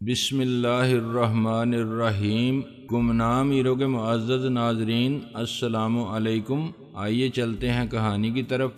بسم اللہ الرحمن الرحیم۔ گمنام ہیرو کے معزز ناظرین، السلام علیکم۔ آئیے چلتے ہیں کہانی کی طرف۔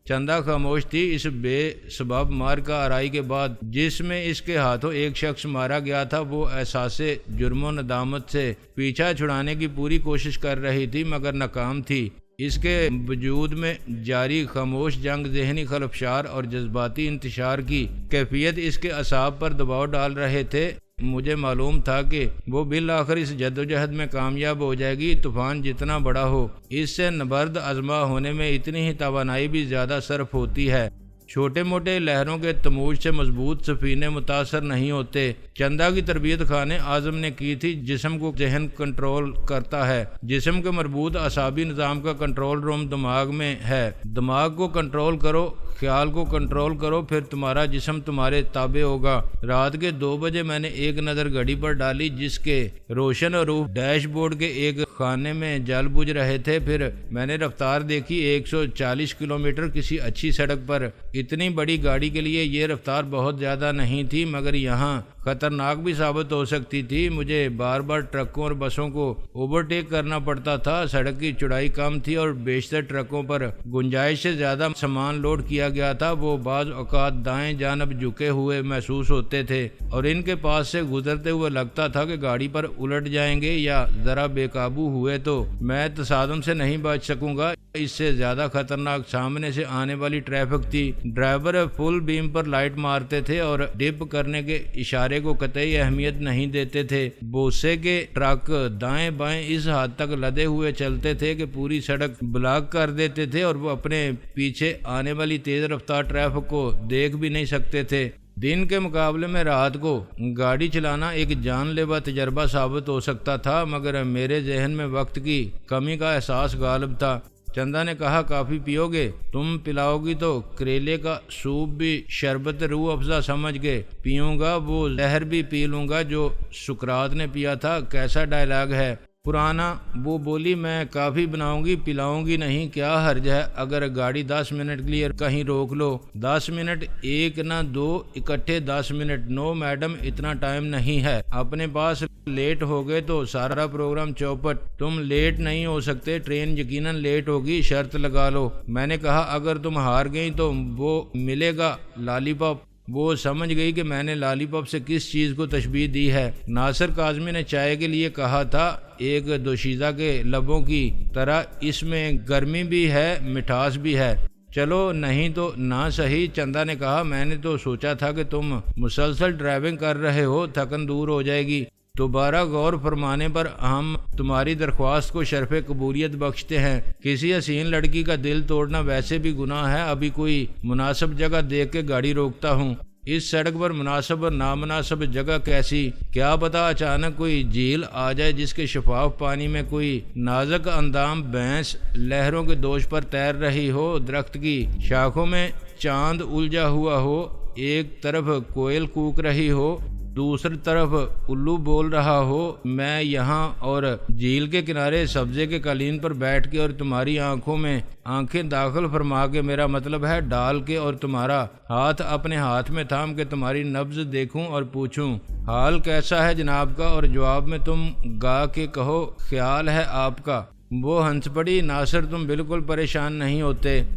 چندہ خاموش تھی اس بے سبب مار کا آرائی کے بعد جس میں اس کے ہاتھوں ایک شخص مارا گیا تھا۔ وہ احساس جرم و ندامت سے پیچھا چھڑانے کی پوری کوشش کر رہی تھی مگر ناکام تھی۔ اس کے وجود میں جاری خاموش جنگ ذہنی خلفشار اور جذباتی انتشار کی کیفیت اس کے اعصاب پر دباؤ ڈال رہے تھے۔ مجھے معلوم تھا کہ وہ بالآخر اس جدوجہد میں کامیاب ہو جائے گی۔ طوفان جتنا بڑا ہو، اس سے نبرد آزما ہونے میں اتنی ہی توانائی بھی زیادہ صرف ہوتی ہے۔ چھوٹے موٹے لہروں کے تموج سے مضبوط سفینے متاثر نہیں ہوتے۔ چندہ کی تربیت خان اعظم نے کی تھی۔ جسم کو ذہن کنٹرول کرتا ہے۔ جسم کے مربوط اعصابی نظام کا کنٹرول روم دماغ میں ہے۔ دماغ کو کنٹرول کرو، خیال کو کنٹرول کرو، پھر تمہارا جسم تمہارے تابع ہوگا۔ رات کے 2 بجے میں نے ایک نظر گھڑی پر ڈالی جس کے روشن روپ ڈیش بورڈ کے ایک خانے میں جل بجھ رہے تھے۔ پھر میں نے رفتار دیکھی، 140 کلومیٹر کسی اچھی سڑک پر۔ اتنی بڑی گاڑی کے لیے یہ رفتار بہت زیادہ نہیں تھی مگر یہاں خطرناک بھی ثابت ہو سکتی تھی۔ مجھے بار بار ٹرکوں اور بسوں کو اوورٹیک کرنا پڑتا تھا۔ سڑک کی چوڑائی کم تھی اور بیشتر ٹرکوں پر گنجائش سے زیادہ سامان لوڈ کیا گیا تھا۔ وہ بعض اوقات دائیں جانب جھکے ہوئے محسوس ہوتے تھے اور ان کے پاس سے گزرتے ہوئے لگتا تھا کہ گاڑی پر الٹ جائیں گے یا ذرا بے قابو ہوئے تو میں تصادم سے نہیں بچ سکوں گا۔ اس سے زیادہ خطرناک سامنے سے آنے والی ٹریفک تھی۔ ڈرائیور فل بیم پر لائٹ مارتے تھے اور ڈپ کرنے کے اشارے کو قطعی اہمیت نہیں دیتے تھے۔ بوسے کے ٹرک دائیں بائیں اس حد تک لدے ہوئے چلتے تھے کہ پوری سڑک بلاک کر دیتے تھے اور وہ اپنے پیچھے آنے والی تیز رفتار ٹریفک کو دیکھ بھی نہیں سکتے تھے۔ دن کے مقابلے میں رات کو گاڑی چلانا ایک جان لیوا تجربہ ثابت ہو سکتا تھا مگر میرے ذہن میں وقت کی کمی کا احساس غالب تھا۔ چندہ نے کہا، کافی پیو گے؟ تم پلاؤ گی تو کریلے کا سوپ بھی شربت روح افزا سمجھ کے پیوں گا، وہ زہر بھی پی لوں گا جو سقراط نے پیا تھا۔ کیسا ڈائلاگ ہے پرانا۔ وہ بولی، میں کافی بناؤں گی، پلاؤں گی نہیں، کیا حرج ہے اگر گاڑی 10 منٹ کے لیے کہیں روک لو؟ 10 منٹ، ایک نہ 2، اکٹھے 10 منٹ۔ نو میڈم، اتنا ٹائم نہیں ہے اپنے پاس۔ لیٹ ہو گئے تو سارا پروگرام چوپٹ۔ تم لیٹ نہیں ہو سکتے، ٹرین یقیناً لیٹ ہوگی، شرط لگا لو۔ میں نے کہا، اگر تم ہار گئی تو وہ ملے گا لالی پاپ۔ وہ سمجھ گئی کہ میں نے لالی پاپ سے کس چیز کو تشبیہ دی ہے۔ ناصر کاظمی نے چائے کے لیے کہا تھا، ایک دوشیزہ کے لبوں کی طرح اس میں گرمی بھی ہے، مٹھاس بھی ہے۔ چلو نہیں تو نہ صحیح۔ چندہ نے کہا، میں نے تو سوچا تھا کہ تم مسلسل ڈرائیونگ کر رہے ہو، تھکن دور ہو جائے گی۔ دوبارہ غور فرمانے پر ہم تمہاری درخواست کو شرف قبولیت بخشتے ہیں۔ کسی حسین لڑکی کا دل توڑنا ویسے بھی گناہ ہے۔ ابھی کوئی مناسب جگہ دیکھ کے گاڑی روکتا ہوں۔ اس سڑک پر مناسب اور نامناسب جگہ کیسی؟ کیا پتا اچانک کوئی جھیل آ جائے جس کے شفاف پانی میں کوئی نازک اندام بھینس لہروں کے دوش پر تیر رہی ہو، درخت کی شاخوں میں چاند الجھا ہوا ہو، ایک طرف کوئل کوک رہی ہو، دوسری طرف الو بول رہا ہو۔ میں یہاں اور جھیل کے کنارے سبزے کے قالین پر بیٹھ کے اور تمہاری آنکھوں میں آنکھیں داخل فرما کے، میرا مطلب ہے ڈال کے، اور تمہارا ہاتھ اپنے ہاتھ میں تھام کے تمہاری نبض دیکھوں اور پوچھوں، حال کیسا ہے جناب کا؟ اور جواب میں تم گا کے کہو، خیال ہے آپ کا۔ وہ ہنس پڑی۔ ناصر، تم بالکل پریشان نہیں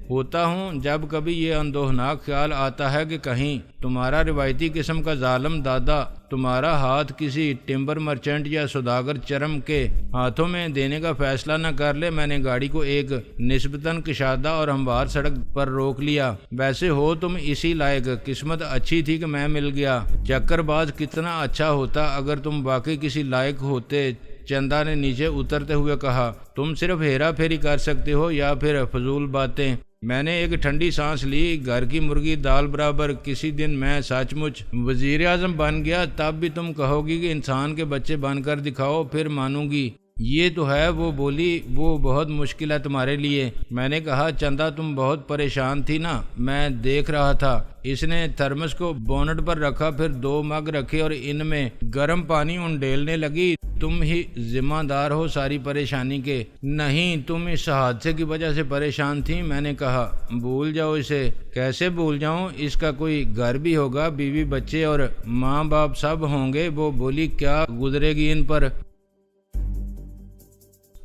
ہوتا ہوں جب کبھی یہ اندوہناک خیال آتا ہے کہ کہیں تمہارا روایتی قسم کا ظالم دادا تمہارا ہاتھ کسی ٹمبر مرچنٹ یا سوداگر چرم کے ہاتھوں میں دینے کا فیصلہ نہ کر لے۔ میں نے گاڑی کو ایک نسبتاً کشادہ اور ہموار سڑک پر روک لیا۔ ویسے ہو تم اسی لائق، قسمت اچھی تھی کہ میں مل گیا۔ چکر باز کتنا اچھا ہوتا اگر تم واقعی کسی لائق ہوتے۔ چندہ نے نیچے اترتے ہوئے کہا، تم صرف ہیرا پھیری کر سکتے ہو یا پھر فضول باتیں۔ میں نے ایک ٹھنڈی سانس لی۔ گھر کی مرغی دال برابر۔ کسی دن میں سچ مچ وزیر اعظم بن گیا تب بھی تم کہو گی کہ انسان کے بچے بن کر دکھاؤ، پھر مانوں گی۔ یہ تو ہے۔ وہ بولی، وہ بہت مشکل ہے تمہارے لیے۔ میں نے کہا، چندہ تم بہت پریشان تھی نا، میں دیکھ رہا تھا۔ اس نے تھرمس کو بونٹ پر رکھا، پھر 2 مگ رکھے اور ان میں گرم پانی انڈیلنے لگی۔ تم ہی ذمہ دار ہو ساری پریشانی کے؟ نہیں، تم اس حادثے کی وجہ سے پریشان تھی۔ میں نے کہا بھول جاؤ اسے۔ کیسے بھول جاؤں؟ اس کا کوئی گھر بھی ہوگا، بیوی بچے اور ماں باپ سب ہوں گے۔ وہ بولی کیا گزرے گی ان پر؟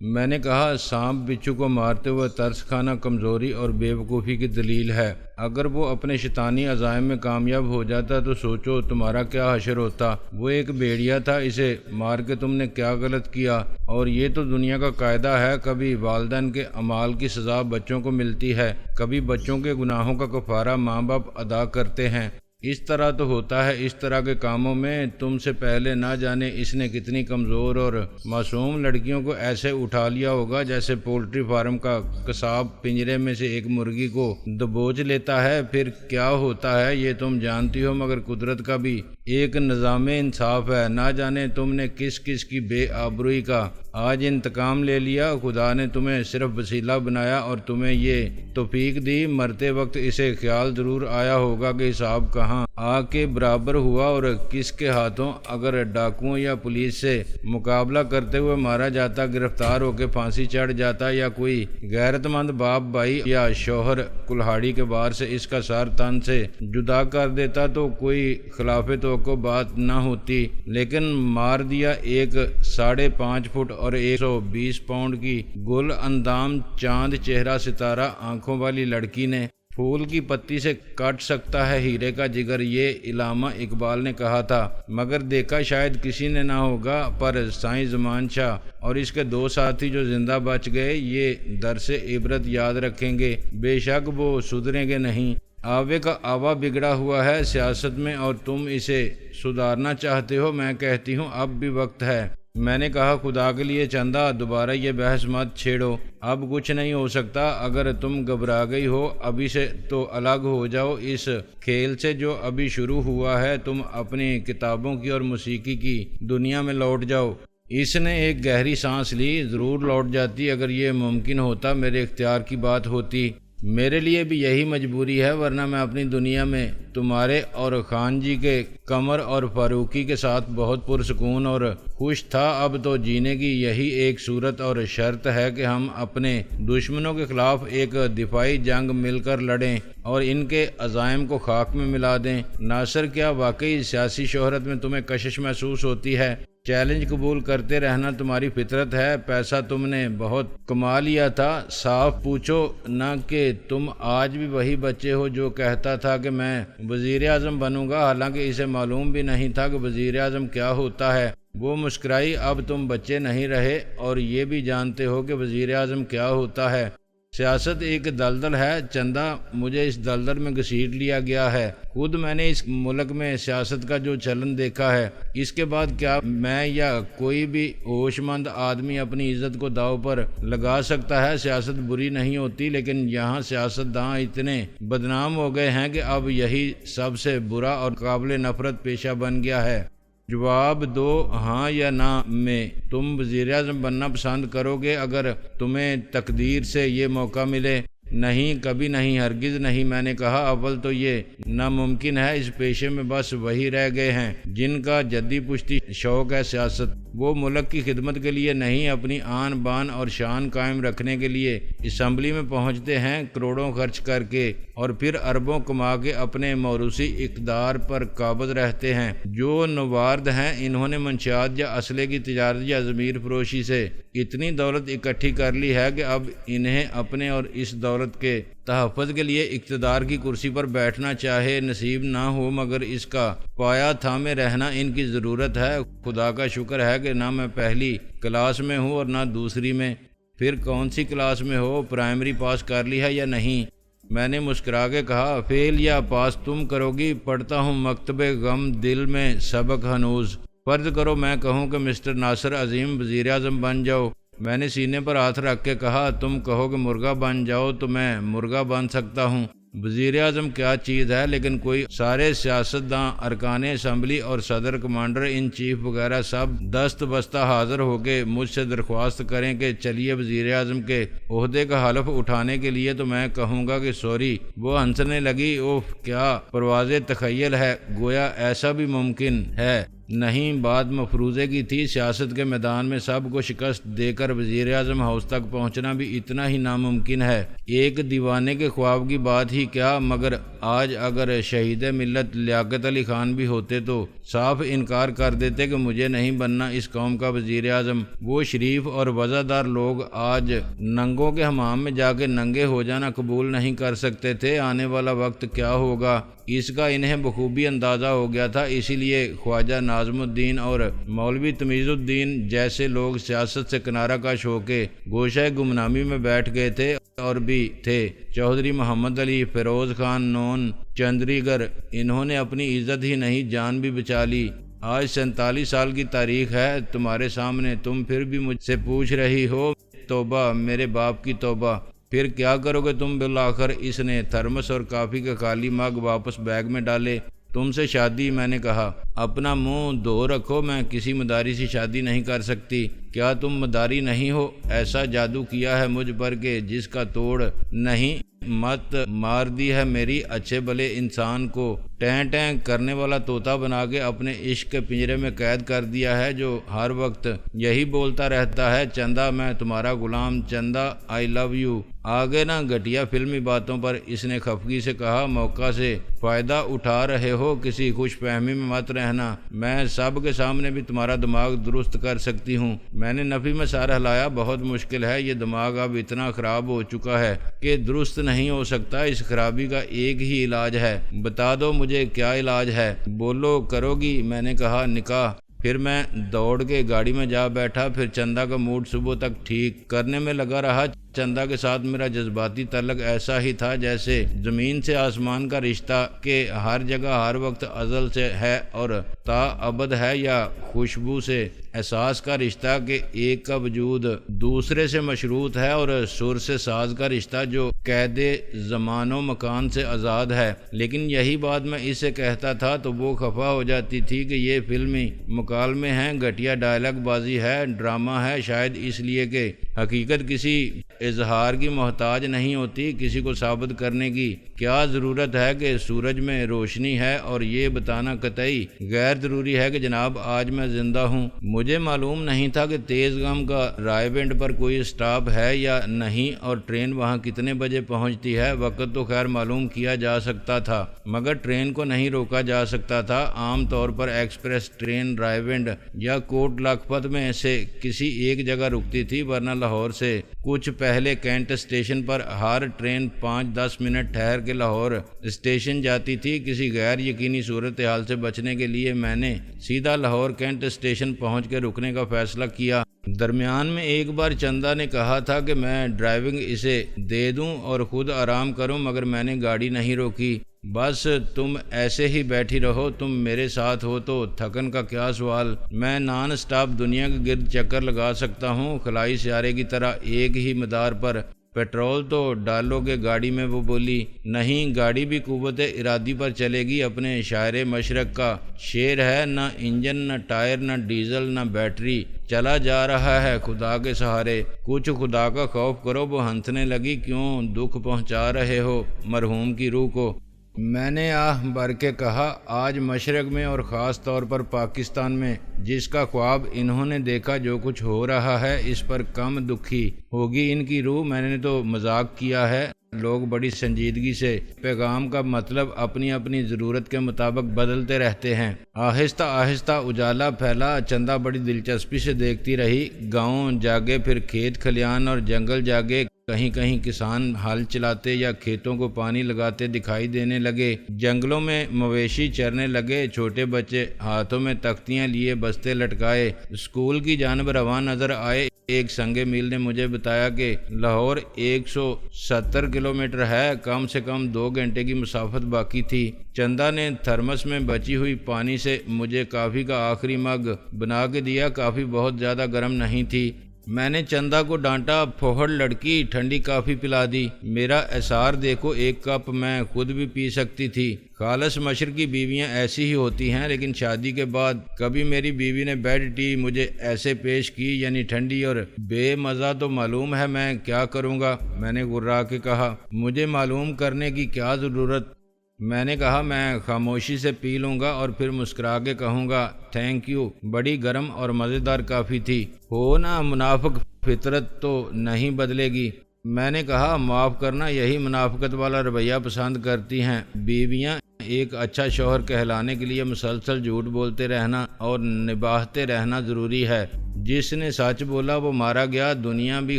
میں نے کہا سانپ بچھو کو مارتے ہوئے ترس کھانا کمزوری اور بے وقوفی کی دلیل ہے۔ اگر وہ اپنے شیطانی عزائم میں کامیاب ہو جاتا تو سوچو تمہارا کیا حشر ہوتا۔ وہ ایک بھیڑیا تھا، اسے مار کے تم نے کیا غلط کیا؟ اور یہ تو دنیا کا قاعدہ ہے، کبھی والدین کے اعمال کی سزا بچوں کو ملتی ہے، کبھی بچوں کے گناہوں کا کفارہ ماں باپ ادا کرتے ہیں۔ اس طرح تو ہوتا ہے۔ اس طرح کے کاموں میں تم سے پہلے نہ جانے اس نے کتنی کمزور اور معصوم لڑکیوں کو ایسے اٹھا لیا ہوگا جیسے پولٹری فارم کا قصاب پنجرے میں سے ایک مرغی کو دبوچ لیتا ہے۔ پھر کیا ہوتا ہے یہ تم جانتی ہو، مگر قدرت کا بھی ایک نظام انصاف ہے۔ نہ جانے تم نے کس کس کی بے آبروئی کا آج انتقام لے لیا۔ خدا نے تمہیں صرف وسیلہ بنایا اور تمہیں یہ توفیق دی۔ مرتے وقت اسے خیال ضرور آیا ہوگا کہ حساب کہاں آ کے برابر ہوا اور کس کے ہاتھوں اگر ڈاکوؤں یا پولیس سے مقابلہ کرتے ہوئے مارا جاتا، گرفتار ہو کے پھانسی چڑھ جاتا، یا کوئی غیرت مند باپ بھائی یا شوہر کلہاڑی کے بار سے اس کا سر تن سے جدا کر دیتا تو کوئی خلاف توقع بات نہ ہوتی۔ لیکن مار دیا ایک 5.5 فٹ اور 120 پاؤنڈ کی گل اندام چاند چہرہ ستارہ آنکھوں والی لڑکی نے۔ پھول کی پتی سے کٹ سکتا ہے ہیرے کا جگر، یہ علامہ اقبال نے کہا تھا، مگر دیکھا شاید کسی نے نہ ہوگا۔ پر سائیں زمان شاہ اور اس کے 2 ساتھی جو زندہ بچ گئے یہ درس عبرت یاد رکھیں گے۔ بے شک وہ سدھریں گے نہیں۔ آوے کا آوا بگڑا ہوا ہے سیاست میں اور تم اسے سدھارنا چاہتے ہو۔ میں کہتی ہوں اب بھی وقت ہے۔ میں نے کہا خدا کے لیے چندہ دوبارہ یہ بحث مت چھیڑو، اب کچھ نہیں ہو سکتا۔ اگر تم گھبرا گئی ہو ابھی سے تو الگ ہو جاؤ اس کھیل سے جو ابھی شروع ہوا ہے۔ تم اپنی کتابوں کی اور موسیقی کی دنیا میں لوٹ جاؤ۔ اس نے ایک گہری سانس لی۔ ضرور لوٹ جاتی اگر یہ ممکن ہوتا، میرے اختیار کی بات ہوتی۔ میرے لیے بھی یہی مجبوری ہے، ورنہ میں اپنی دنیا میں تمہارے اور خان جی کے قمر اور فاروقی کے ساتھ بہت پرسکون اور خوش تھا۔ اب تو جینے کی یہی ایک صورت اور شرط ہے کہ ہم اپنے دشمنوں کے خلاف ایک دفاعی جنگ مل کر لڑیں اور ان کے عزائم کو خاک میں ملا دیں۔ ناصر، کیا واقعی سیاسی شہرت میں تمہیں کشش محسوس ہوتی ہے؟ چیلنج قبول کرتے رہنا تمہاری فطرت ہے۔ پیسہ تم نے بہت کما لیا تھا، صاف پوچھو نہ کہ تم آج بھی وہی بچے ہو جو کہتا تھا کہ میں وزیر اعظم بنوں گا، حالانکہ اسے معلوم بھی نہیں تھا کہ وزیر اعظم کیا ہوتا ہے۔ وہ مسکرائی۔ اب تم بچے نہیں رہے اور یہ بھی جانتے ہو کہ وزیر اعظم کیا ہوتا ہے۔ سیاست ایک دلدل ہے چندہ، مجھے اس دلدل میں گھسیٹ لیا گیا ہے۔ خود میں نے اس ملک میں سیاست کا جو چلن دیکھا ہے، اس کے بعد کیا میں یا کوئی بھی ہوش مند آدمی اپنی عزت کو داؤ پر لگا سکتا ہے؟ سیاست بری نہیں ہوتی، لیکن یہاں سیاست داں اتنے بدنام ہو گئے ہیں کہ اب یہی سب سے برا اور قابل نفرت پیشہ بن گیا ہے۔ جواب دو ہاں یا نہ میں۔ تم وزیر اعظم بننا پسند کرو گے اگر تمہیں تقدیر سے یہ موقع ملے؟ نہیں، کبھی نہیں، ہرگز نہیں۔ میں نے کہا اول تو یہ ناممکن ہے۔ اس پیشے میں بس وہی رہ گئے ہیں جن کا جدی پشتی شوق ہے سیاست۔ وہ ملک کی خدمت کے لیے نہیں، اپنی آن بان اور شان قائم رکھنے کے لیے اسمبلی میں پہنچتے ہیں کروڑوں خرچ کر کے اور پھر اربوں کما کے اپنے موروثی اقتدار پر قابض رہتے ہیں۔ جو نوارد ہیں انہوں نے منشیات یا اسلحے کی تجارت یا ضمیر فروشی سے اتنی دولت اکٹھی کر لی ہے کہ اب انہیں اپنے اور اس دولت کے تحفظ کے لیے اقتدار کی کرسی پر بیٹھنا چاہے نصیب نہ ہو، مگر اس کا پایا تھامے رہنا ان کی ضرورت ہے۔ خدا کا شکر ہے کہ نہ میں پہلی کلاس میں ہوں اور نہ دوسری میں۔ پھر کون سی کلاس میں ہو؟ پرائمری پاس کر لی ہے یا نہیں؟ میں نے مسکرا کے کہا فیل یا پاس تم کرو گی۔ پڑھتا ہوں مکتب غم دل میں سبق ہنوز۔ فرض کرو میں کہوں کہ مسٹر ناصر عظیم وزیر اعظم بن جاؤ۔ میں نے سینے پر ہاتھ رکھ کے کہا تم کہو کہ مرغا بن جاؤ تو میں مرغا بن سکتا ہوں۔ وزیر اعظم کیا چیز ہے؟ لیکن کوئی سارے سیاستداں، ارکان اسمبلی اور صدر، کمانڈر ان چیف وغیرہ سب دست بستہ حاضر ہو کے مجھ سے درخواست کریں کہ چلیے وزیر اعظم کے عہدے کا حلف اٹھانے کے لیے، تو میں کہوں گا کہ سوری۔ وہ ہنسنے لگی۔ اوف، کیا پرواز تخیل ہے، گویا ایسا بھی ممکن ہے نہیں بات مفروضے کی تھی۔ سیاست کے میدان میں سب کو شکست دے کر وزیر اعظم ہاؤس تک پہنچنا بھی اتنا ہی ناممکن ہے۔ ایک دیوانے کے خواب کی بات ہی کیا، مگر آج اگر شہید ملت لیاقت علی خان بھی ہوتے تو صاف انکار کر دیتے کہ مجھے نہیں بننا اس قوم کا وزیر اعظم۔ وہ شریف اور وزادار لوگ آج ننگوں کے حمام میں جا کے ننگے ہو جانا قبول نہیں کر سکتے تھے۔ آنے والا وقت کیا ہوگا اس کا انہیں بخوبی اندازہ ہو گیا تھا، اسی لیے خواجہ ناظم الدین اور مولوی تمیز الدین جیسے لوگ سیاست سے کنارہ کش ہو کے گوشہ گمنامی میں بیٹھ گئے تھے اور بھی تھے۔ چودھری محمد علی، فیروز خان نون، چندریگر، انہوں نے اپنی عزت ہی نہیں جان بھی بچا لی۔ آج 47 سال کی تاریخ ہے تمہارے سامنے، تم پھر بھی مجھ سے پوچھ رہی ہو توبہ میرے باپ کی توبہ۔ پھر کیا کرو گے تم؟ بالآخر اس نے تھرمس اور کافی کا خالی مگ واپس بیگ میں ڈالے۔ تم سے شادی؟ میں نے کہا۔ اپنا منہ دھو رکھو، میں کسی مداری سے شادی نہیں کر سکتی۔ کیا تم مداری نہیں ہو؟ ایسا جادو کیا ہے مجھ پر کہ جس کا توڑ نہیں۔ مت مار دی ہے میری اچھے بھلے انسان کو ٹیں ٹیں کرنے والا طوطا بنا کے اپنے عشق کے پنجرے میں قید کر دیا ہے، جو ہر وقت یہی بولتا رہتا ہے، چندا میں تمہارا غلام، چندا آئی لو یو۔ آگے نہ گھٹیا فلمی باتوں پر اس نے خفگی سے کہا، موقع سے فائدہ اٹھا رہے ہو، کسی خوش فہمی میں مت رہنا، میں سب کے سامنے بھی تمہارا دماغ درست کر سکتی ہوں۔ میں نے نفی میں سر ہلایا، بہت مشکل ہے، یہ دماغ اب اتنا خراب ہو چکا ہے کہ درست نہیں ہو سکتا، اس خرابی کا ایک ہی علاج ہے۔ بتا دو مجھے کیا علاج ہے؟ بولو کرو گی؟ میں نے کہا، نکاح۔ پھر میں دوڑ کے گاڑی میں جا بیٹھا۔ پھر چندا کا موڈ صبح تک ٹھیک کرنے میں لگا رہا۔ چندا کے ساتھ میرا جذباتی تعلق ایسا ہی تھا جیسے زمین سے آسمان کا رشتہ، کہ ہر جگہ ہر وقت ازل سے ہے اور تا ابد ہے، یا خوشبو سے احساس کا رشتہ کہ ایک کا وجود دوسرے سے مشروط ہے، اور سر سے ساز کا رشتہ جو قید زمان و مکان سے آزاد ہے۔ لیکن یہی بات میں اسے کہتا تھا تو وہ خفا ہو جاتی تھی کہ یہ فلمی مکالمے ہیں، گھٹیا ڈائلاگ بازی ہے، ڈرامہ ہے، شاید اس لیے کہ حقیقت کسی اظہار کی محتاج نہیں ہوتی۔ کسی کو ثابت کرنے کی کیا ضرورت ہے کہ سورج میں روشنی ہے، اور یہ بتانا قطعی غیر ضروری ہے کہ جناب آج میں زندہ ہوں۔ مجھے معلوم نہیں تھا کہ تیز گام کا رائے بینڈ پر کوئی اسٹاپ ہے یا نہیں، اور ٹرین وہاں کتنے بجے پہنچتی ہے۔ وقت تو خیر معلوم کیا جا سکتا تھا، مگر ٹرین کو نہیں روکا جا سکتا تھا۔ عام طور پر ایکسپریس ٹرین رائے بینڈ یا کوٹ لکھپت میں سے کسی ایک جگہ رکتی تھی، ورنہ لاہور سے کچھ پہلے کینٹ اسٹیشن پر ہر ٹرین 5-10 منٹ ٹھہر کے لاہور اسٹیشن جاتی تھی۔ کسی غیر یقینی صورتحال سے بچنے کے لیے میں نے سیدھا لاہور کینٹ اسٹیشن پہنچ کے رکنے کا فیصلہ کیا۔ درمیان میں ایک بار چندا نے کہا تھا کہ میں ڈرائیونگ اسے دے دوں اور خود آرام کروں، مگر میں نے گاڑی نہیں روکی۔ بس تم ایسے ہی بیٹھی رہو، تم میرے ساتھ ہو تو تھکن کا کیا سوال، میں نان اسٹاپ دنیا کے گرد چکر لگا سکتا ہوں، خلائی سیارے کی طرح ایک ہی مدار پر۔ پیٹرول تو ڈالو گے گاڑی میں؟ وہ بولی۔ نہیں، گاڑی بھی قوت ارادی پر چلے گی۔ اپنے شاعر مشرق کا شعر ہے، نہ انجن، نہ ٹائر، نہ ڈیزل، نہ بیٹری، چلا جا رہا ہے خدا کے سہارے۔ کچھ خدا کا خوف کرو۔ وہ ہنسنے لگی۔ کیوں دکھ پہنچا رہے ہو مرحوم کی روح کو؟ میں نے آہ بھر کے کہا، آج مشرق میں اور خاص طور پر پاکستان میں جس کا خواب انہوں نے دیکھا، جو کچھ ہو رہا ہے، اس پر کم دکھی ہوگی ان کی روح۔ میں نے تو مذاق کیا ہے۔ لوگ بڑی سنجیدگی سے پیغام کا مطلب اپنی اپنی ضرورت کے مطابق بدلتے رہتے ہیں۔ آہستہ آہستہ اجالا پھیلا۔ چندا بڑی دلچسپی سے دیکھتی رہی۔ گاؤں جاگے، پھر کھیت کھلیان اور جنگل جاگے۔ کہیں کہیں کسان ہل چلاتے یا کھیتوں کو پانی لگاتے دکھائی دینے لگے۔ جنگلوں میں مویشی چرنے لگے۔ چھوٹے بچے ہاتھوں میں تختیاں لیے بستے لٹکائے اسکول کی جانب رواں نظر آئے۔ ایک سنگ میل نے مجھے بتایا کہ لاہور 170 کلومیٹر ہے، کم سے کم 2 گھنٹے کی مسافت باقی تھی۔ چندا نے تھرمس میں بچی ہوئی پانی سے مجھے کافی کا آخری مگ بنا کے دیا۔ کافی بہت زیادہ گرم نہیں تھی۔ میں نے چندا کو ڈانٹا، پھوہڑ لڑکی، ٹھنڈی کافی پلا دی۔ میرا اثار دیکھو، 1 کپ میں خود بھی پی سکتی تھی۔ خالص مشرقی بیویاں ایسی ہی ہوتی ہیں، لیکن شادی کے بعد کبھی میری بیوی نے بیڈ ٹی مجھے ایسے پیش کی، یعنی ٹھنڈی اور بے مزہ، تو معلوم ہے میں کیا کروں گا؟ میں نے گررا کے کہا، مجھے معلوم کرنے کی کیا ضرورت؟ میں نے کہا میں خاموشی سے پی لوں گا اور پھر مسکرا کے کہوں گا تھینک یو، بڑی گرم اور مزیدار کافی تھی۔ ہو نا منافق، فطرت تو نہیں بدلے گی۔ میں نے کہا معاف کرنا، یہی منافقت والا رویہ پسند کرتی ہیں بیویاں۔ ایک اچھا شوہر کہلانے کے لیے مسلسل جھوٹ بولتے رہنا اور نبھاتے رہنا ضروری ہے۔ جس نے سچ بولا وہ مارا گیا، دنیا بھی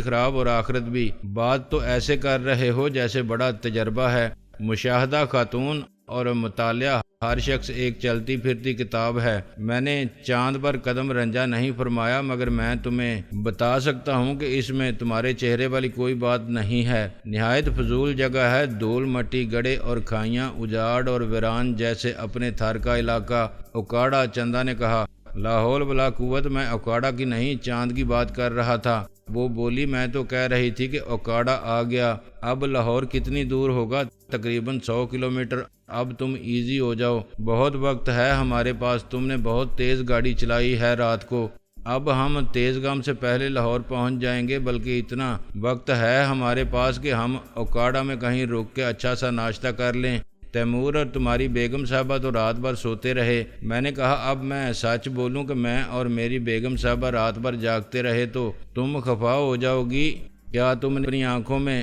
خراب اور آخرت بھی۔ بات تو ایسے کر رہے ہو جیسے بڑا تجربہ ہے۔ مشاہدہ خاتون اور مطالعہ ہر شخص ایک چلتی پھرتی کتاب ہے۔ میں نے چاند پر قدم رنجا نہیں فرمایا، مگر میں تمہیں بتا سکتا ہوں کہ اس میں تمہارے چہرے والی کوئی بات نہیں ہے۔ نہایت فضول جگہ ہے، دھول مٹی، گڑھے اور کھائیاں، اجاڑ اور ویران جیسے اپنے تھر کا علاقہ۔ اوکاڑا، چندا نے کہا۔ لاحول بلا قوت، میں اوکاڑا کی نہیں چاند کی بات کر رہا تھا۔ وہ بولی میں تو کہہ رہی تھی کہ اوکاڑا آ گیا۔ اب لاہور کتنی دور ہوگا؟ تقریباً 100 کلومیٹر۔ اب تم ایزی ہو جاؤ، بہت وقت ہے ہمارے پاس۔ تم نے بہت تیز گاڑی چلائی ہے رات کو۔ اب ہم تیزگام سے پہلے لاہور پہنچ جائیں گے، بلکہ اتنا وقت ہے ہمارے پاس کہ ہم اوکاڑا میں کہیں رک کے اچھا سا ناشتہ کر لیں۔ تیمور اور تمہاری بیگم صاحبہ تو رات بھر سوتے رہے۔ میں نے کہا اب میں سچ بولوں کہ میں اور میری بیگم صاحبہ رات بھر جاگتے رہے تو تم خفا ہو جاؤ گی۔ کیا تم اپنی آنکھوں میں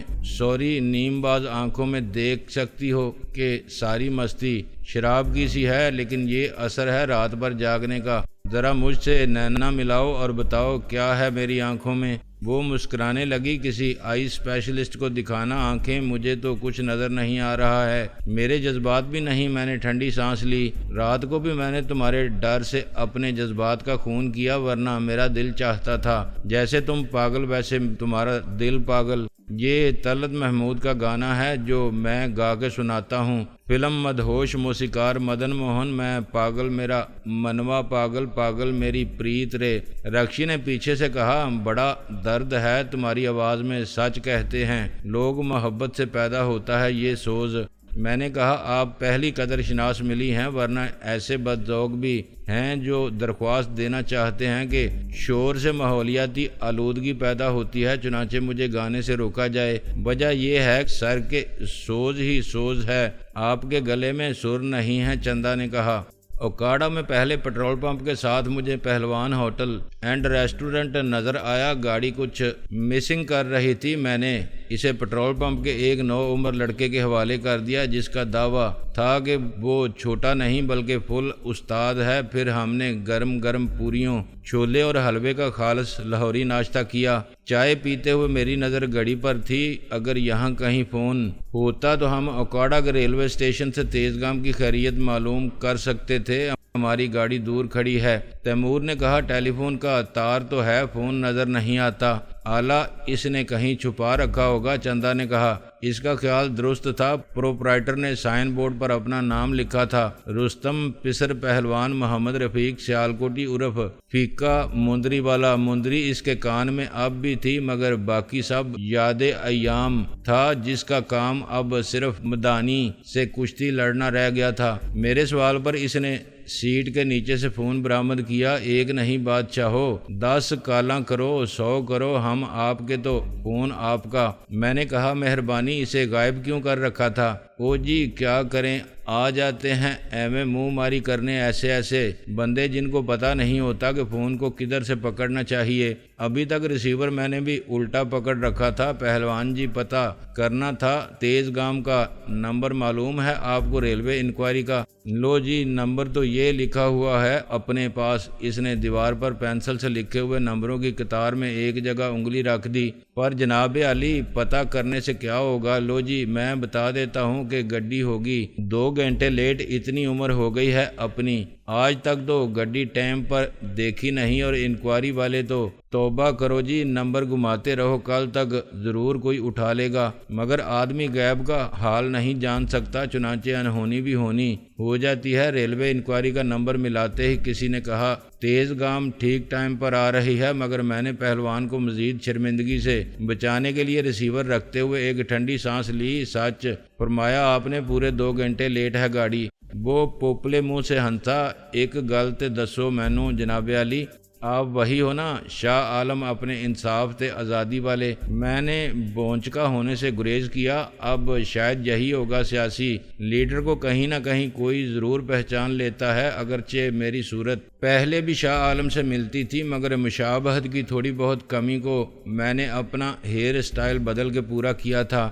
نیم باز آنکھوں میں دیکھ سکتی ہو کہ ساری مستی شراب کی سی ہے، لیکن یہ اثر ہے رات بھر جاگنے کا۔ ذرا مجھ سے نینا ملاؤ اور بتاؤ کیا ہے میری آنکھوں میں۔ وہ مسکرانے لگی۔ کسی آئی اسپیشلسٹ کو دکھانا آنکھیں، مجھے تو کچھ نظر نہیں آ رہا ہے، میرے جذبات بھی نہیں۔ میں نے ٹھنڈی سانس لی۔ رات کو بھی میں نے تمہارے ڈر سے اپنے جذبات کا خون کیا، ورنہ میرا دل چاہتا تھا جیسے تم پاگل ویسے تمہارا دل پاگل۔ یہ طلعت محمود کا گانا ہے جو میں گا کے سناتا ہوں۔ فلم مدہوش موسیقار مدن موہن۔ میں پاگل میرا منوا پاگل، پاگل میری پریت رے۔ رکشی نے پیچھے سے کہا بڑا درد ہے تمہاری آواز میں، سچ کہتے ہیں لوگ محبت سے پیدا ہوتا ہے یہ سوز۔ میں نے کہا آپ پہلی قدر شناس ملی ہیں، ورنہ ایسے بدذوق بھی ہیں جو درخواست دینا چاہتے ہیں کہ شور سے ماحولیاتی آلودگی پیدا ہوتی ہے، چنانچہ مجھے گانے سے روکا جائے۔ وجہ یہ ہے کہ سر کے سوز ہی سوز ہے، آپ کے گلے میں سر نہیں ہے، چندا نے کہا۔ اوکاڑا میں پہلے پیٹرول پمپ کے ساتھ مجھے پہلوان ہوٹل اینڈ ریسٹورنٹ نظر آیا۔ گاڑی کچھ مسنگ کر رہی تھی۔ میں نے اسے پیٹرول پمپ کے ایک نو عمر لڑکے کے حوالے کر دیا جس کا دعویٰ تھا کہ وہ چھوٹا نہیں بلکہ فل استاد ہے۔ پھر ہم نے گرم گرم پوریوں، چھولے اور حلوے کا خالص لاہوری ناشتہ کیا۔ چائے پیتے ہوئے میری نظر گھڑی پر تھی۔ اگر یہاں کہیں فون ہوتا تو ہم اوکاڑا کے ریلوے اسٹیشن سے تیزگام کی خیریت معلوم کر سکتے تھے۔ ہماری گاڑی دور کھڑی ہے۔ تیمور نے کہا ٹیلی فون کا تار تو ہے، فون نظر نہیں آتا۔ آلہ اس نے کہیں چھپا رکھا ہوگا، چندا نے کہا۔ اس کا خیال درست تھا۔ پروپرائٹر نے سائن بورڈ پر اپنا نام لکھا تھا، رستم پسر پہلوان محمد رفیق سیالکوٹی عرف فیقہ مندری والا۔ مندری اس کے کان میں اب بھی تھی، مگر باقی سب یاد ایام تھا جس کا کام اب صرف مدانی سے کشتی لڑنا رہ گیا تھا۔ میرے سوال پر اس نے سیٹ کے نیچے سے فون برآمد کیا۔ ایک نہیں بادشاہو، 10 کالاں کرو، 100 کرو، ہم آپ کے تو فون آپ کا۔ میں نے کہا مہربانی اسے غائب کیوں کر رکھا تھا؟ او جی کیا کریں، آ جاتے ہیں ایویں منہ ماری کرنے ایسے بندے جن کو پتہ نہیں ہوتا کہ فون کو کدھر سے پکڑنا چاہیے۔ ابھی تک ریسیور میں نے بھی الٹا پکڑ رکھا تھا۔ پہلوان جی پتہ کرنا تھا، تیزگام کا نمبر معلوم ہے آپ کو ریلوے انکوائری کا؟ لو جی نمبر تو یہ لکھا ہوا ہے اپنے پاس۔ اس نے دیوار پر پینسل سے لکھے ہوئے نمبروں کی قطار میں ایک جگہ انگلی رکھ دی۔ پر جناب علی پتہ کرنے سے کیا ہوگا؟ لو جی میں بتا دیتا ہوں کہ گڈی ہوگی 2 گھنٹے لیٹ، اتنی عمر ہو گئی ہے اپنی، آج تک تو گڈی ٹائم پر دیکھی نہیں، اور انکوائری والے تو توبہ کرو جی، نمبر گھماتے رہو، کل تک ضرور کوئی اٹھا لے گا۔ مگر آدمی غیب کا حال نہیں جان سکتا، چنانچہ انہونی بھی ہونی ہو جاتی ہے۔ ریلوے انکوائری کا نمبر ملاتے ہی کسی نے کہا تیزگام ٹھیک ٹائم پر آ رہی ہے، مگر میں نے پہلوان کو مزید شرمندگی سے بچانے کے لیے ریسیور رکھتے ہوئے ایک ٹھنڈی سانس لی۔ سچ فرمایا آپ نے، پورے 2 گھنٹے لیٹ ہے گاڑی۔ وہ پوپلے منہ سے ہنسا۔ ایک گل تے دسو مینوں جناب علی، آپ وہی ہو نا شاہ عالم اپنے انصاف تے آزادی والے؟ میں نے بونچکا ہونے سے گریز کیا، اب شاید یہی ہوگا، سیاسی لیڈر کو کہیں نہ کہیں کوئی ضرور پہچان لیتا ہے، اگرچہ میری صورت پہلے بھی شاہ عالم سے ملتی تھی، مگر مشابہت کی تھوڑی بہت کمی کو میں نے اپنا ہیئر سٹائل بدل کے پورا کیا تھا۔